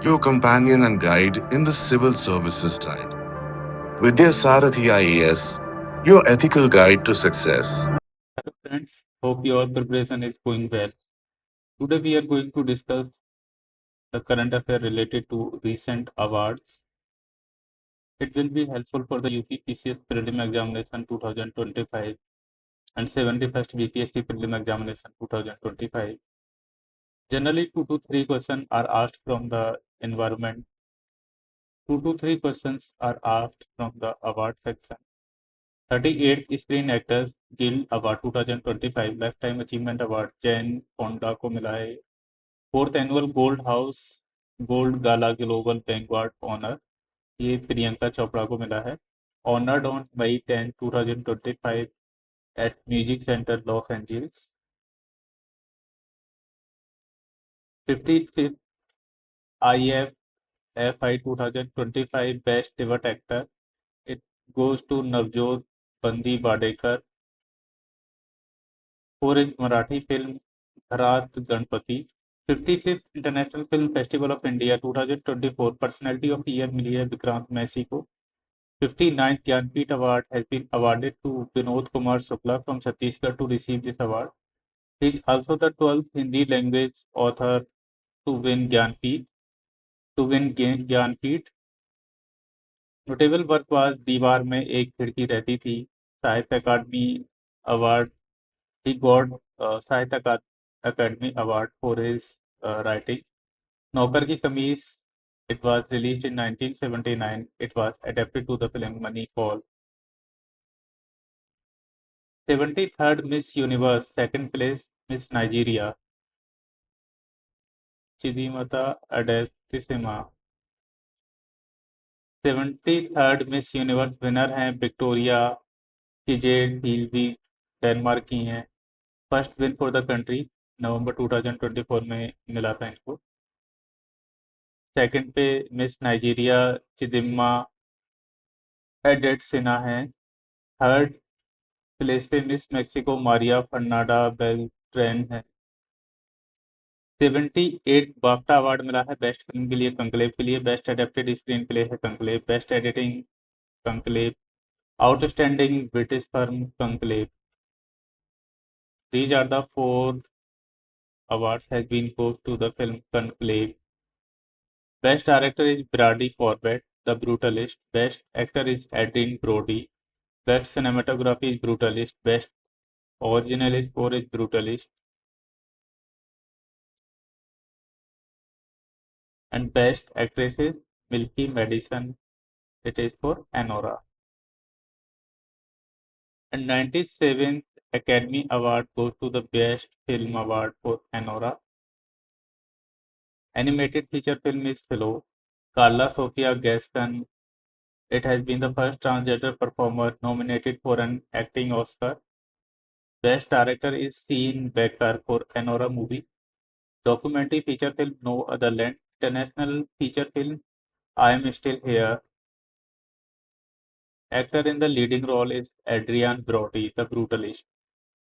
your companion and guide in the civil services tide. Vidya Sarathi IAS, your ethical guide to success. Hello friends, hope your preparation is going well. Today we are going to discuss the current affair related to recent awards. It will be helpful for the UPPCS prelim examination 2025 and 71st BPSC prelim examination 2025. Generally 2 to 3 questions are asked from the environment. 2 to 3 questions are asked from the award section. 38th Screen Actors Guild Award 2025 Lifetime Achievement Award Jain Ponda को मिला है. Fourth annual gold house gold gala global vanguard honour ये प्रियंका चोपड़ा को मिला है. Honoured on May 10 2025 at Music Center Los Angeles. 55th IFFI 2025 best debut actor it goes to Navjot Bandi Badekar. For his Marathi film Dharaat Ganpati. 55th international film festival of India 2024 personality of year मिली है विक्रांत मैसी को. 59th Jnanpith award has been awarded to Vinod Kumar Shukla from Chhattisgarh to receive this award. He is also the 12th Hindi language author to win Jnanpith. Notable work was दीवार में एक खिड़की रहती थी. साहित्य अकादमी अवार्ड ही गॉट साहित्य अकादमी अवार्ड फॉर हिज writing. नौकर की कमीज it was released in 1979. It was adapted to the film Moneyball. 73rd Miss Universe, second place Miss Nigeria, Chidimata Adesima. 73rd Miss Universe winner हैं Victoria Kjaer हिलवी, Denmark की हैं. First win for the country November 2024 में मिला था इनको. Second पे Miss Nigeria Chidimma Adetshina हैं. थर्ड प्लेस पे Miss Mexico Maria Fernanda Beltran है. 78 बाफ्टा अवार्ड मिला है बेस्ट फिल्म के लिए कंक्लेव के लिए. बेस्ट एडेप्टेड स्क्रीन प्ले है conclave. Best editing conclave. Outstanding British film conclave. These are the 4 awards has been goes to the film Conclave. Best director is Brady Corbett, The Brutalist. Best actor is Adrien Brody. Best cinematography is Brutalist. Best original score is Brutalist. And best actress is Milky Madison. It is for Anora. And 97th Academy Award goes to the Best Film Award for Anora. Animated feature film is Philo. Carla Sofia Gaston. It has been the first transgender performer nominated for an acting Oscar. Best director is Sean Becker for Anora movie. Documentary feature film No Other Land. International feature film I Am Still Here. Actor in the leading role is Adrian Brody, the brutalist.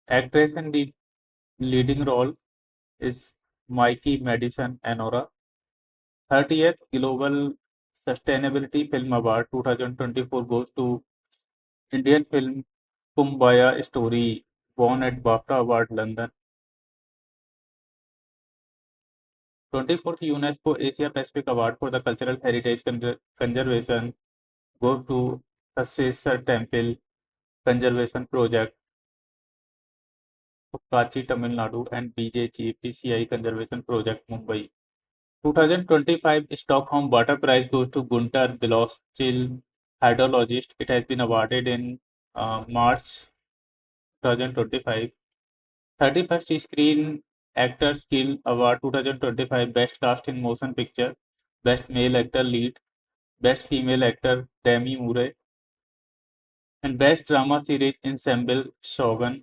Actress in the leading role is Mikey Madison Anora. 30th Global Sustainability Film Award 2024 goes to Indian film Kumbaya Story, won at BAFTA Award London. 24th UNESCO Asia Pacific Award for the Cultural Heritage Conservation goes to Sasesar Temple Conservation Project, Kachi, Tamil Nadu, and BJGPCI Conservation Project, Mumbai. 2025 Stockholm Water Prize goes to Gunter Biloschil, hydrologist. It has been awarded in March 2025. 31st Screen Actors Guild Award 2025 Best Cast in Motion Picture, Best Male Actor Lead, Best Female Actor Demi Moore, and Best Drama Series Ensemble Shogun,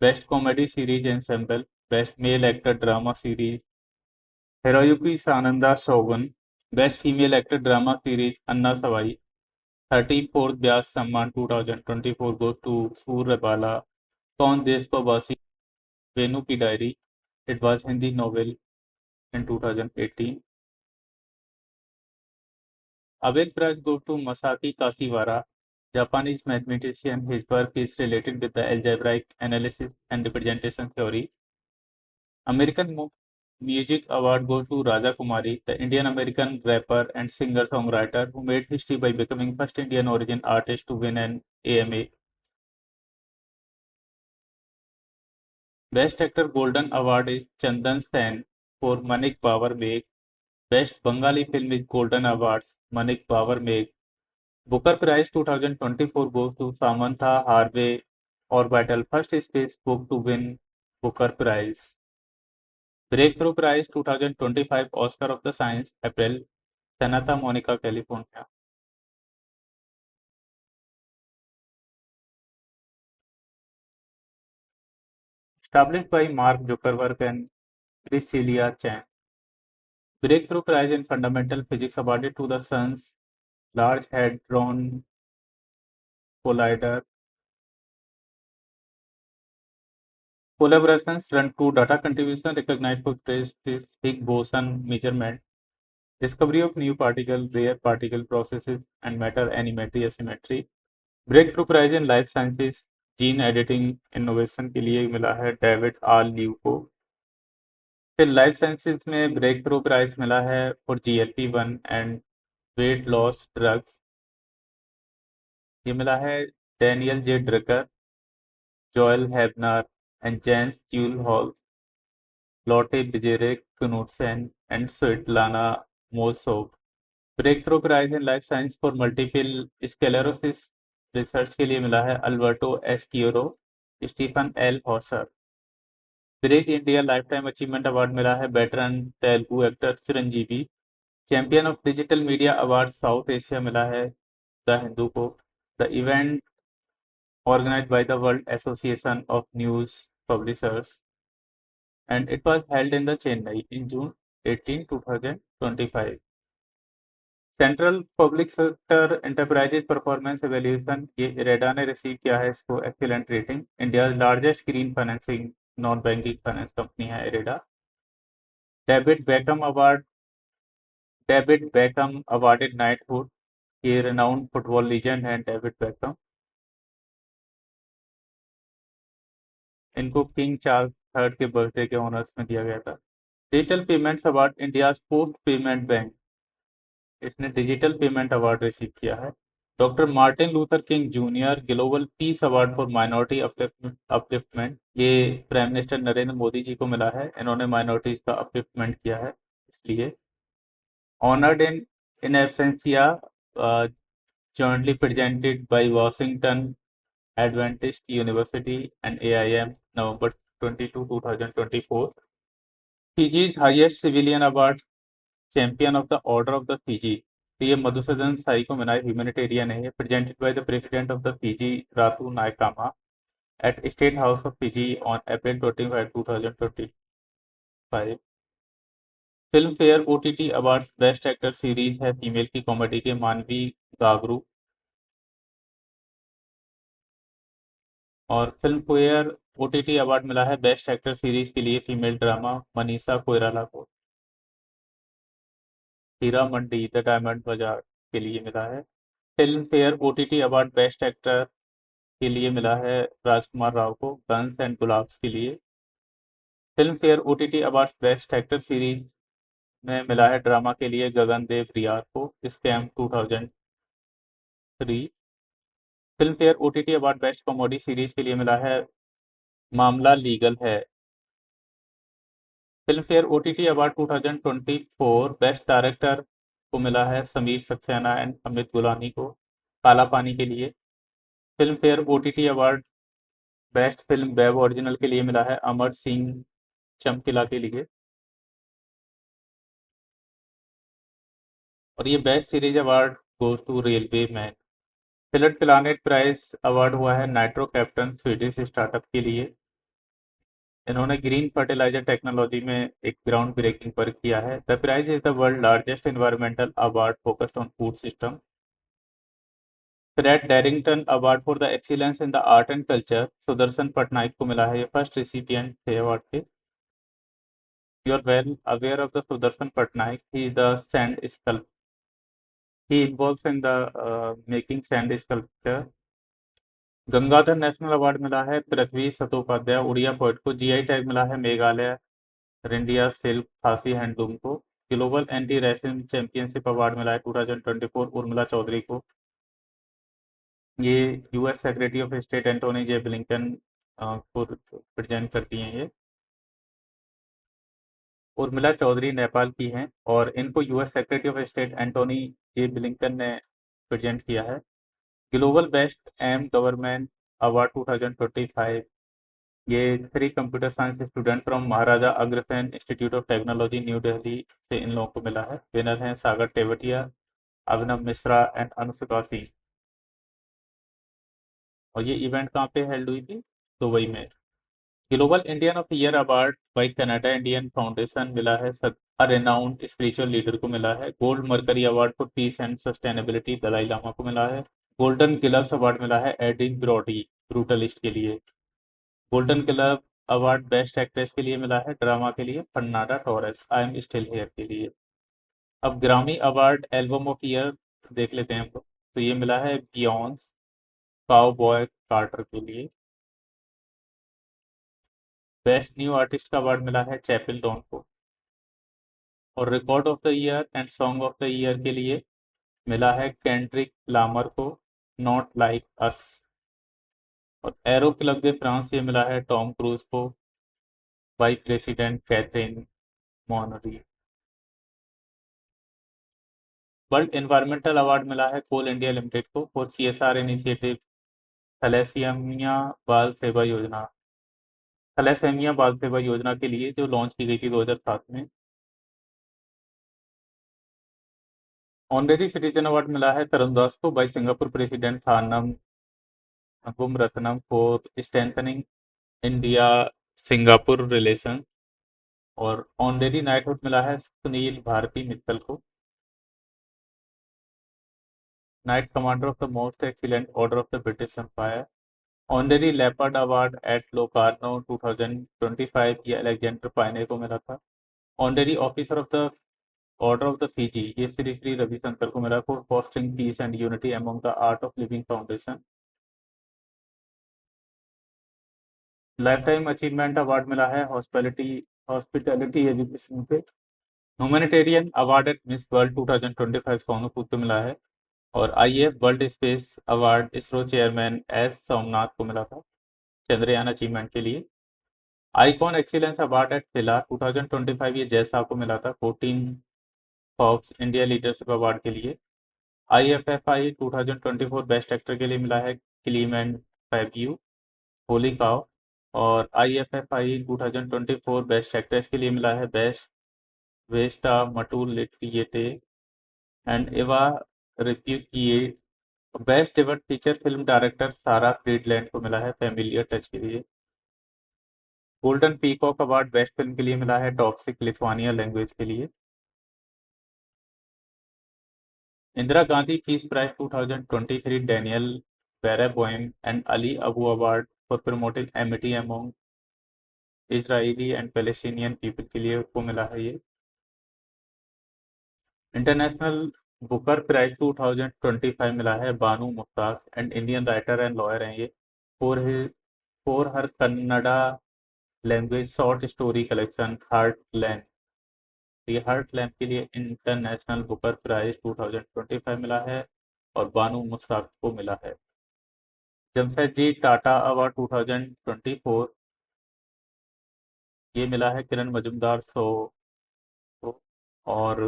Best Comedy Series Ensemble, Best Male Actor Drama Series Hiroyuki Sananda Shogun, Best Female Actor Drama Series Anna Savai. 34th Vyas Samman 2024 goes to Surya Bala. कौन देश को वासी वेनु की diary. It was Hindi novel in 2018. Abel prize goes to Masaki Kashiwara, Japanese mathematician. His work is related with the algebraic analysis and representation theory. American Music Award goes to Raja Kumari, the Indian American rapper and singer-songwriter who made history by becoming first Indian origin artist to win an AMA. Best Actor Golden Award is Chandan Sen for Manik Babar Meg. Best Bengali Film is Golden Awards Manik Babar Meg. Booker Prize 2024 goes to Samantha Harvey Orbital, first space book to win Booker Prize. Breakthrough Prize 2025 Oscar of the Science, April, Santa Monica, California. Established by Mark Zuckerberg and Priscilla Chan. Breakthrough Prize in Fundamental Physics awarded to the Sun's Large Hadron Collider. Collaborations run to data contribution recognized for trace Higgs boson measurement, discovery of new particle, rare particle processes, and matter animatory asymmetry. Breakthrough prize in life sciences gene editing innovation के लिए मिला है David R Liu को। फिर life sciences में breakthrough prize मिला है for GLP-1 and weight loss drugs. ये मिला है Daniel J Drucker, Joel Habener and Jens Juul हॉल, Lotte Bjerre Knudsen and Svetlana Mojsov. Breakthrough prize in life science for multiple sclerosis research के लिए मिला है Alberto एस्क्यूरो, Stephen L Hauser. Break India lifetime achievement award मिला है veteran Telugu actor Chiranjeevi. Champion of digital media award South Asia मिला है the Hindu को। The event organized by the World Association of News Publishers and it was held in the Chennai in June 18, 2025. Central public sector enterprises performance evaluation ये इरेडा ने receive किया है इसको excellent rating. India largest green financing non banking finance company है IREDA. David Beckham awarded knighthood, ये renowned football legend है David Beckham. इनको King Charles third के बर्थडे के ऑनर्स में दिया गया था। Digital payments award India Post Payment Bank, इसने डिजिटल पेमेंट अवार्ड रिसीव किया है। Doctor Martin Luther king junior global peace award for minority upliftment, ये प्राइम मिनिस्टर नरेंद्र मोदी जी को मिला है, इन्होंने माइनॉरिटीज का अपलिफ्टमेंट किया है इसलिए। Honoured in absentia jointly presented by Washington Adventist University and AIM, November 22, 2024. Fiji's highest civilian award, champion of the order of the Fiji, तो ये मधुसूदन साई को मिला है, ह्यूमैनिटेरियन है, presented by the president of the Fiji Ratu Naiqama at state house of Fiji on April 25, 2025। Filmfare OTT awards best actor series है female की कॉमेडी के मानवी गागरू, और फिल्म फेयर OTT अवार्ड मिला है बेस्ट एक्टर सीरीज के लिए female drama Manisha Koirala को। Heera Mandi the diamond बाजार के लिए मिला है। Film fair OTT award best actor के लिए मिला है राजकुमार राव को गन्स एंड गुलाब्स के लिए। Film fair OTT award best actor series में मिला है ड्रामा के लिए गगन देव रियार को scam 2003। Film fair OTT award best comedy series के लिए मिला है मामला लीगल है। Film fair OTT award 2024 best director को मिला है समीर सक्सेना एंड अमित गुलानी को काला पानी के लिए। Film fair OTT award best film web original के लिए मिला है अमर सिंह चमकीला के लिए। और ये best series award goes to railway man. फिलट प्लानेट प्राइज अवार्ड हुआ है नाइट्रो कैप्टन स्वीडिश स्टार्टअप के लिए। इन्होंने ग्रीन फर्टिलाइजर टेक्नोलॉजी में एक ग्राउंड ब्रेकिंग वर्क किया है। The prize is the world largest environmental award focused on food system. Fred Darrington award for the excellence in the art and culture Sudarshan Pattnaik को मिला है, ये फर्स्ट रिसिपिएंट थे award के। You are well aware of the Sudarshan Pattnaik, he is the sand he involves in the making sand sculpture. Gangadhar national award मिला है Prithvi Chattopadhyay Odia poet को। GI tag मिला है मेघालय रिंडिया सिल्क खासी हैंडलूम को। Global anti racism championship award मिला है 2024 उर्मिला चौधरी को। ये US secretary of state Antony J Blinken को रिप्रेजेंट करती हैं ये। उर्मिला चौधरी नेपाल की हैं और इनको US secretary of state Antony J Blinken ने प्रेजेंट किया है। Global best M government award 2025 ये 3 computer science student from Maharaja Agrasen institute of technology new Delhi से इन लोगों को मिला है। विनर हैं सागर टेवटिया, अभिनव मिश्रा एंड अनुष्का सिंह। और ये इवेंट कहाँ पे हेल्ड हुई थी? दुबई में। Global Indian of year award by Canada Indian foundation मिला है रेनाउंड स्पिरिचुअल लीडर को मिला है। Gold mercury award for peace and sustainability Dalai Lama को मिला है। गोल्डन ग्लव्स अवार्ड मिला है एडिन ब्रॉडी ब्रूटलिस्ट के लिए। Golden glove award best actress के लिए मिला है ड्रामा के लिए Fernanda Torres I am still here के लिए। अब ग्रामी अवार्ड एल्बम ऑफ ईयर देख लेते हैं हम लोग। तो ये मिला है बियॉन्स काउबॉय कार्टर के लिए। बेस्ट न्यू आर्टिस्ट का अवार्ड मिला है चैपल डॉन को। और record of the year and song of the year के लिए मिला है केंड्रिक लामर को नॉट लाइक अस। और एरो क्लब दे फ्रांस ये मिला है टॉम क्रूज को वाइस प्रेसिडेंट कैथरीन मोनरी। वर्ल्ड एनवायरमेंटल अवार्ड मिला है कोल इंडिया लिमिटेड को for CSR initiative thalassemia Bal Sewa योजना। थैलेसीमिया बाल सेवा योजना के लिए जो लॉन्च की गई थी 2007 में। ऑनरेरी सिटीजन अवार्ड मिला है तरुण दास को by Singapore president Tharman Shanmugaratnam for strengthening India Singapore relation. और ऑनरेरी नाइटहुड मिला है सुनील भारती मित्तल को। Knight commander of the most excellent order of the British Empire. Honorary leopard award at Locarno 2025 ये अलेक्जेंडर पाइने को मिला था। Honorary officer of the order of the Fiji ये श्री श्री रविशंकर को मिला for fostering peace and unity among the art of living foundation. Lifetime achievement award मिला है hospitality education पे। Humanitarian award at Miss World 2025 Sonu Sood को मिला है। और IAF world space award ISRO chairman S Somanath को मिला था चंद्रयान अचीवमेंट के लिए। आइकॉन एक्सीलेंस अवार्ड एट फिला 2025 ये जैसा को मिला था 14 फॉर्ब्स इंडिया लीडरशिप अवार्ड के लिए। आईएफएफआई 2024 बेस्ट एक्टर के लिए मिला है क्लीमेंट फैब्यू होली काव। और आईएफएफआई 2024 बेस्ट एक्ट्रेस के लिए मिला है best Vista Matulyte and Ieva Rupeikaite. Best ever feature film director Sarah Friedland को मिला है फैमिलियर टच के लिए। Golden peacock award best film के लिए मिला है टॉक्सिक लिथुआनिया लैंग्वेज के लिए। Indira Gandhi peace prize 2023 Daniel Barenboim and Ali Abu award for promoting amity among Israeli and Palestinian people के लिए को मिला है ये। इंटरनेशनल बुकर प्राइज 2025 मिला है Banu Mushtaq and Indian writer and lawyer हैं ये for her Kannada language short story collection heart land. ये हार्ट लैंड के लिए इंटरनेशनल बुकर प्राइज 2025 मिला है और बानू मुश्ताक को मिला है। जमशेदजी टाटा अवार्ड 2024 ये मिला है किरण मजुमदार शो को। और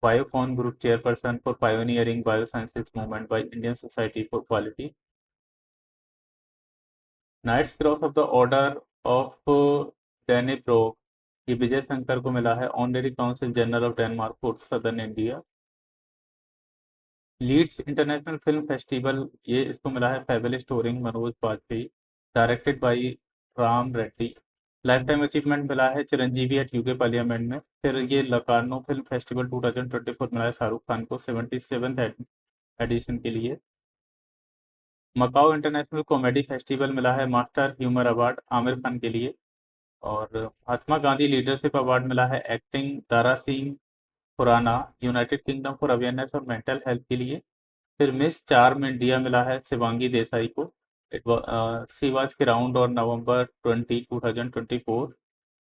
Biocon group chairperson for pioneering biosciences movement by Indian Society for Quality. Knights cross of the order of Dannebrog ये विजय शंकर को मिला है honorary council general of Denmark for southern India. Leeds International film Festival ये इसको मिला है fable starring Manoj Bajpayee directed by Ram Reddy. Lifetime achievement मिला है चिरंजीवी एट यूके पार्लियामेंट में। फिर ये लकार्नो फिल्म फेस्टिवल 2024 मिला है शाहरुख खान को 77th एडिशन के लिए। मकाओ इंटरनेशनल कॉमेडी फेस्टिवल मिला है master humour award Aamir Khan के लिए। और महात्मा गांधी लीडरशिप अवार्ड मिला है acting Dara Singh Khurana United Kingdom for awareness और मेंटल हेल्थ के लिए। फिर मिस चार्म इंडिया मिला है शिवांगी देसाई को। She was crowned on November 20, 2024।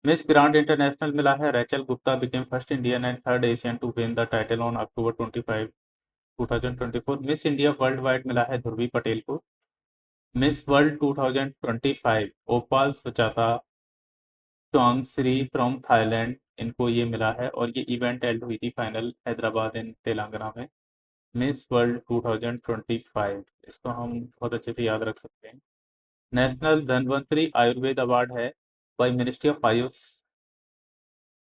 Miss Grand International मिला है Rachel Gupta, became first Indian and third Asian to win the title on October 25, 2024। Miss India worldwide मिला है ध्रुवी पटेल को। Miss World 2025 Opal Suchata Chuangsri from Thailand, इनको ये मिला है और ये इवेंट हेल्ड हुई थी फाइनल हैदराबाद इन तेलंगाना में। मिस वर्ल्ड 2025, इसको हम बहुत अच्छे से याद रख सकते हैं। नेशनल धन्वंतरी आयुर्वेद अवार्ड है बाय मिनिस्ट्री ऑफ आयुष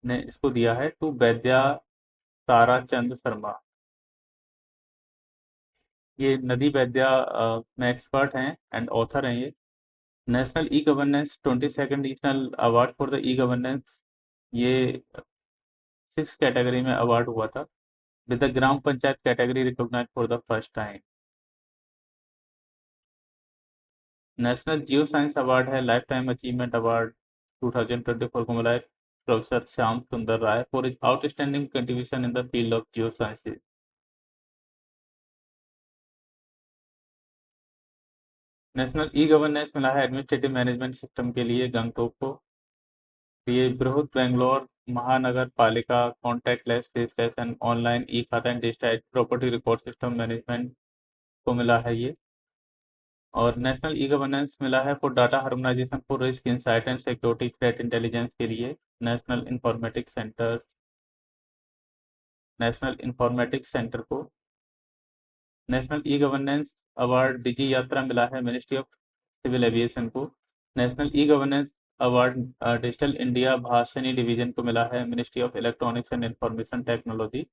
ने इसको दिया है टू वैद्या ताराचंद शर्मा। ये नदी वैद्या में एक्सपर्ट हैं एंड ऑथर हैं ये। National E governance 22nd regional award for the e governance, ये 6 कैटेगरी में अवार्ड हुआ था, with the gram panchayat category recognize for the first time. National geoscience award है लाइफ टाइम अचीवमेंट अवार्ड 2024 को मिला है professor Shyam Sundar Rai for his outstanding contribution in the field of geosciences. National E governance मिला है administrative management system के लिए गंगटोक को। ये बृहद बेंगलोर महानगर पालिका कॉन्टैक्टलेस फेसलेस एंड ऑनलाइन ई खाता and digitise property record system management को मिला है ये। और नेशनल ई गवर्नेंस मिला है for data harmonization for risk insight and security threat intelligence के लिए नेशनल इंफॉर्मेटिक्स सेंटर को। नेशनल ई गवर्नेंस अवार्ड डिजी यात्रा मिला है मिनिस्ट्री ऑफ सिविल एविएशन को। नेशनल ई governance award digital India Bhashini division को मिला है ministry of electronics and information technology.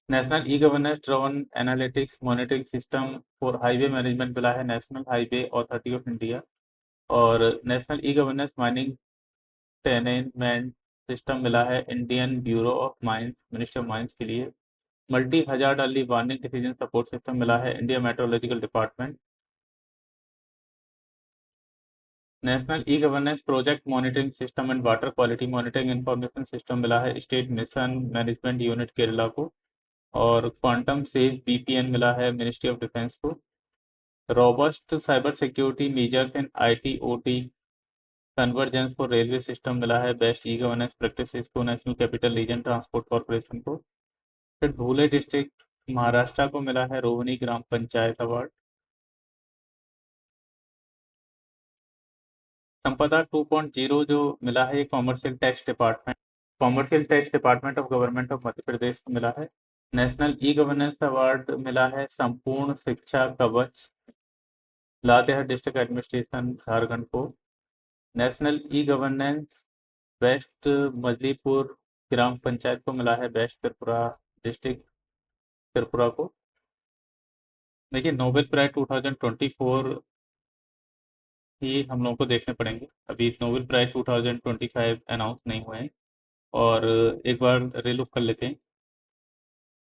National E governance drone analytics monitoring system for highway management मिला है National Highway Authority of India. और national e governance mining tenement system मिला है Indian bureau of mines ministry of mines के लिए। Multi hazard early warning decision support system मिला है India meteorological department. National E governance project monitoring system and water quality monitoring information system मिला है state mission management unit Kerala को। और quantum safe VPN मिला है मिनिस्ट्री ऑफ डिफेंस को। Robust cyber security measures in IT OT convergence को railway system मिला है बेस्ट ई गवर्नेंस प्रैक्टिसेस को national capital region transport corporation को। फिर धुले डिस्ट्रिक्ट महाराष्ट्र को मिला है रोहिणी ग्राम पंचायत अवार्ड। संपदा 2.0 जो मिला है ये commercial tax department of government of Madhya Pradesh को मिला है। नेशनल ई गवर्नेंस अवार्ड मिला है संपूर्ण शिक्षा कवच लातेहार डिस्ट्रिक्ट एडमिनिस्ट्रेशन झारखंड को। नेशनल ई गवर्नेंस वेस्ट मजलीपुर ग्राम पंचायत को मिला है बेस्ट त्रिपुरा डिस्ट्रिक्ट त्रिपुरा को। देखिए नोबेल प्राइज 2024 ही हम लोगों को देखने पड़ेंगे, अभी नोबेल प्राइज 2025 अनाउंस नहीं हुए हैं। और एक बार रिलुक कर लेते हैं।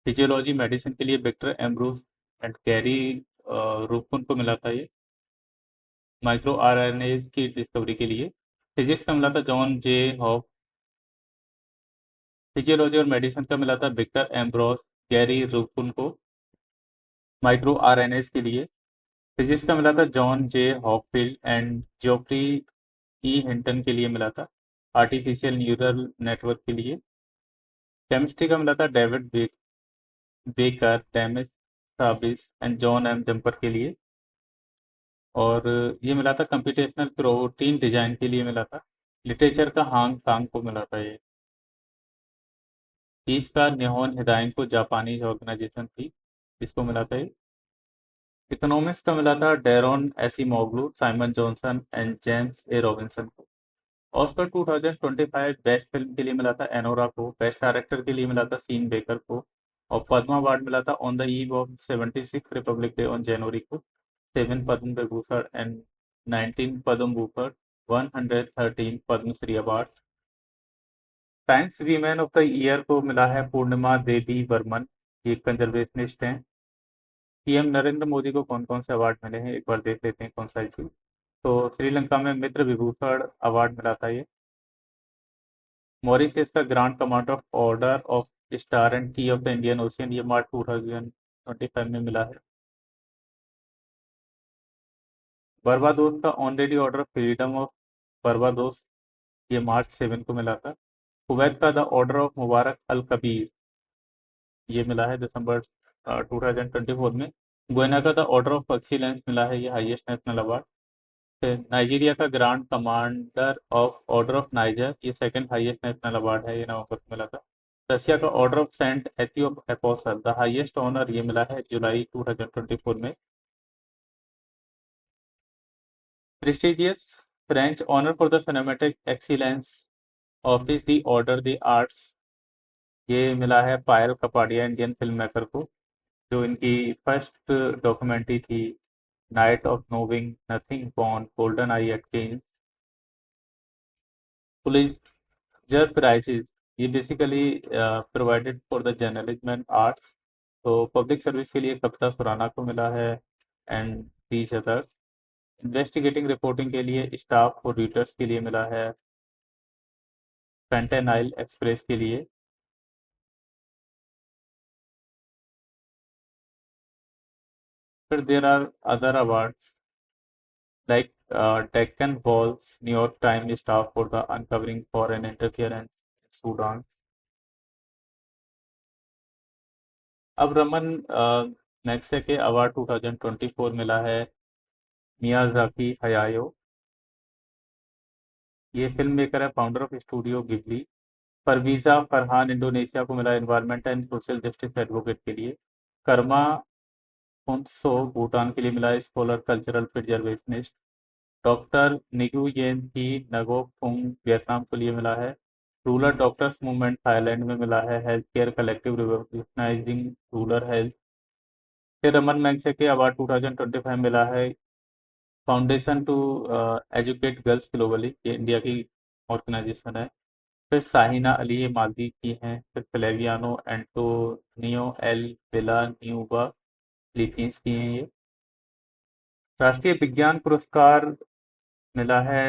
फिजियोलॉजी मेडिसिन के लिए विक्टर एम्ब्रोस एंड कैरी रूपकुन को मिला था ये माइक्रो आरएनएज की डिस्कवरी के लिए। फिजिक्स का मिला था जॉन जे हॉफ। फिजियोलॉजी और मेडिसिन का मिला था विक्टर एम्ब्रोस गैरी रूपकुन को माइक्रो आरएनएज के लिए। फिजिक्स का मिला था John J Hopfield and Geoffrey E Hinton के लिए मिला था आर्टिफिशियल न्यूरल नेटवर्क के लिए। केमिस्ट्री का मिला था David Baker Demis Hassabis and John M Jumper के लिए। और ये मिला था कंप्यूटेशनल प्रोटीन डिजाइन के लिए मिला था। लिटरेचर का हांग कांग को मिला था ये। पीस का निहोन हिदायन को जापानीज ऑर्गेनाइजेशन थी इसको मिला था ये। इकोनॉमिक्स का मिला था Daron Acemoglu Simon Johnson and James A Robinson को। ऑस्कर 2025 बेस्ट फिल्म के लिए मिला था एनोरा को। बेस्ट डायरेक्टर के लिए मिला था सीन बेकर को। और पद्मा अवार्ड मिला था on the eve of 76 Republic Day on जनवरी को। 7 Padma Vibhushan and 19 Padma Bhushan 113 Padma Shri award. Science women of the year को मिला है पूर्णिमा देवी वर्मन, ये कंजर्वेशनिस्ट हैं। पीएम नरेंद्र मोदी को कौन कौन से अवार्ड मिले हैं एक बार देख लेते हैं कौन सा चीज। तो श्रीलंका में मित्र विभूषण अवार्ड मिला था ये। मॉरिशस का grand command of order of star and key of the Indian Ocean, ये मार्च 2025 में मिला है। बर्बाडोस का honorary order of freedom of Barbados, ये मार्च 7 को मिला था। कुवैत का the order of Mubarak Al Kabir, ये मिला है दिसंबर 2024 में। गोयना का द ऑर्डर ऑफ एक्सीलेंस मिला है, ये हाईएस्ट नेशनल अवार्ड। फिर नाइजीरिया का grand commander of order of Niger, ये सेकंड हाईएस्ट नेशनल अवार्ड है, ये नवंबर को मिला था। रशिया का ऑर्डर ऑफ सेंट एथी of apostle, the highest honour, ये मिला है जुलाई 2024 में। Prestigious French honour for the cinematic excellence office the order the arts, ये मिला है Payal Kapadia, Indian film maker को, जो इनकी फर्स्ट डॉक्यूमेंट्री थी night of knowing nothing born golden eye at Cannes. Pulitzer prizes, ये basically provided for the journalism and arts, तो public service के लिए कविता सुराना को मिला है and these others. Investigating reporting के लिए स्टाफ और रीडर्स के लिए मिला है पेंटेनाइल एक्सप्रेस के लिए। फिर there are other awards like Deccan Balls, New York Times staff for the uncovering foreign interference in Sudan. अब रमन मैग्सेसे के अवार्ड 2024 मिला है मियाजाकी हयायो, ये फिल्म मेकर है, founder of studio Ghibli. Farwiza Farhan Indonesia को मिला environment and social justice advocate के लिए। कर्मा फुनत्सो भूटान के लिए मिला है scholar cultural preservationist. Doctor Nguyen Thi Ngoc Fung Vietnam के लिए मिला है। रूरल डॉक्टर्स मूवमेंट थाईलैंड में मिला है health care collective revolutionising rural health. फिर रमन मैग्सेसे अवार्ड 2025 मिला है foundation to educate girls globally, ये इंडिया की ऑर्गेनाइजेशन है। फिर साहिना अली, ये मालदीव की हैं। फिर फ्लेवियानो एंटोनियो एल विला न्यूबा, फिलीपींस की हैं ये। राष्ट्रीय विज्ञान पुरस्कार मिला है,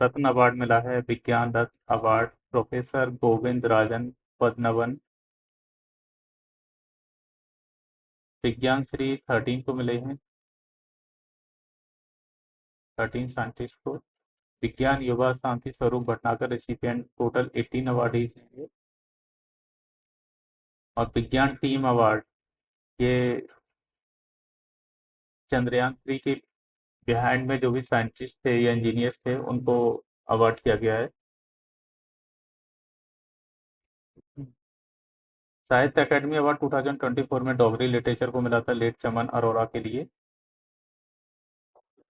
रत्न अवार्ड मिला है, विज्ञान रत्न अवार्ड प्रोफेसर गोविंद राजन पद्मनाभन। विज्ञान श्री 13 को मिले हैं, 13 साइंटिस्ट को। विज्ञान युवा Shanti Swarup Bhatnagar recipient, total 18 awardees हैं ये। और विज्ञान टीम अवार्ड, ये चंद्रयान 3 के बिहाइंड में जो भी साइंटिस्ट थे या इंजीनियर्स थे उनको अवार्ड किया गया है। साहित्य अकादमी अवार्ड 2024 में डोगरी लिटरेचर को मिला था लेट चमन अरोड़ा के लिए।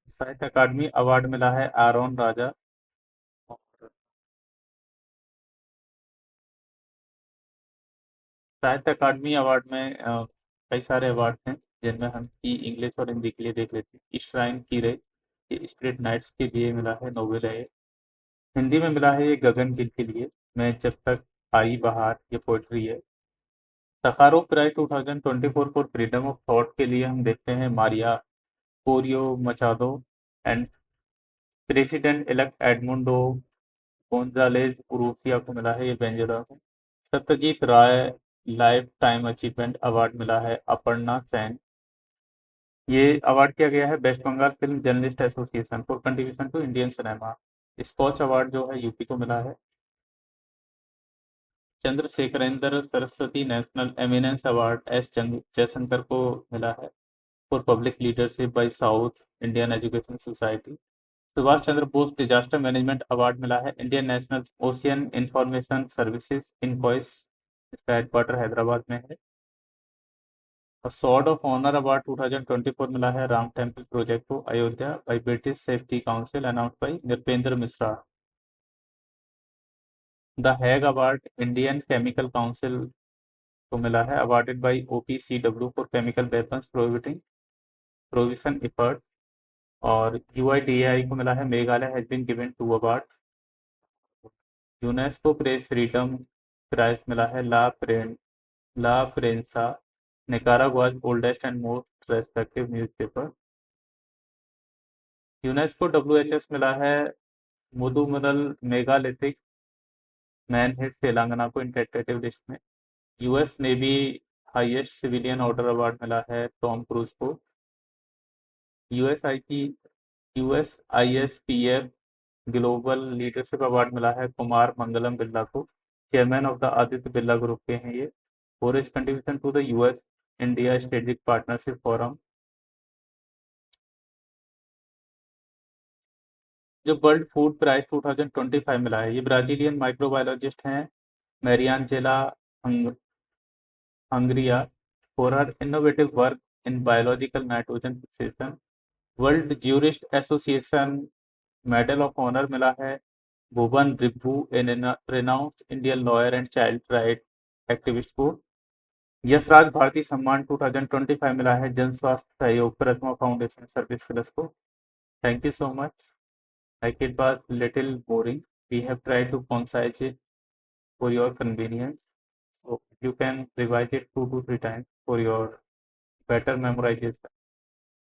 साहित्य अकादमी अवार्ड मिला है आरोन राजा। साहित्य अकादमी अवार्ड में कई सारे अवार्ड हैं, जिनमें हम की इंग्लिश और हिंदी के लिए देख लेते हैं। इश्राइन कीरे, ये स्पिरिट नाइट्स के लिए मिला है, नोवेल है ये। हिंदी में मिला है ये गगन गिल के लिए, मैं जब तक आई बहार, ये पोइट्री है। Sakharov prize 2024 for freedom of thought के लिए हम देखते हैं Maria Corina Machado and president elect Edmundo Gonzalez Urrutia को मिला है, ये वेंजुला में। Satyajit Ray lifetime achievement award मिला है अपर्णा सेन, ये अवार्ड किया गया है West Bengal film journalist association for contribution to Indian cinema. Skoch award जो है यूपी को मिला है। Chandrasekharendra Saraswati national eminence award S Jaishankar को मिला है for public leadership by South Indian education society. Subhash Chandra Bose disaster management award मिला है Indian national ocean information services INCOIS, इसका हेडक्वार्टर हैदराबाद में है। और सॉर्ड ऑफ ऑनर अवार्ड 2024 मिला है राम टेम्पल प्रोजेक्ट को Ayodhya by British Safety Council announce by Nripendra Mishra. The Hague award Indian Chemical Council को मिला है, awarded by OPCW for chemical weapons prohibiting prohibition effort. और UIDAI को मिला है Meghalaya has been given 2 award. UNESCO press freedom prize मिला है La Prensa Nicaragua's oldest and most respective newspaper. UNESCO WHS मिला है Mudumal megalithic menhirs Telangana को in tentative list में। US navy highest civilian order award मिला है टॉम क्रूज को। यूएसआईएसपीएफ global leadership award मिला है कुमार मंगलम बिरला को, chairman of the Aditya Birla group के हैं ये, for his contribution to the US India strategic partnership forum. जो वर्ल्ड फूड प्राइज 2025 मिला है, ये ब्राजीलियन माइक्रोबायोलॉजिस्ट हैं Mariangela Hungria for her innovative work in biological nitrogen fixation. World jurist association medal of honour मिला है Bhuwan Ribhu, a renowned Indian lawyer and child right activist को। यशराज भारती सम्मान 2025 मिला है जन स्वास्थ्य सहयोग प्रथमा फाउंडेशन सर्विस प्लस को। Thank you so much. Like it was little boring. We have tried to concise it for your convenience. So you can revise it 2 to 3 times for your better memorization.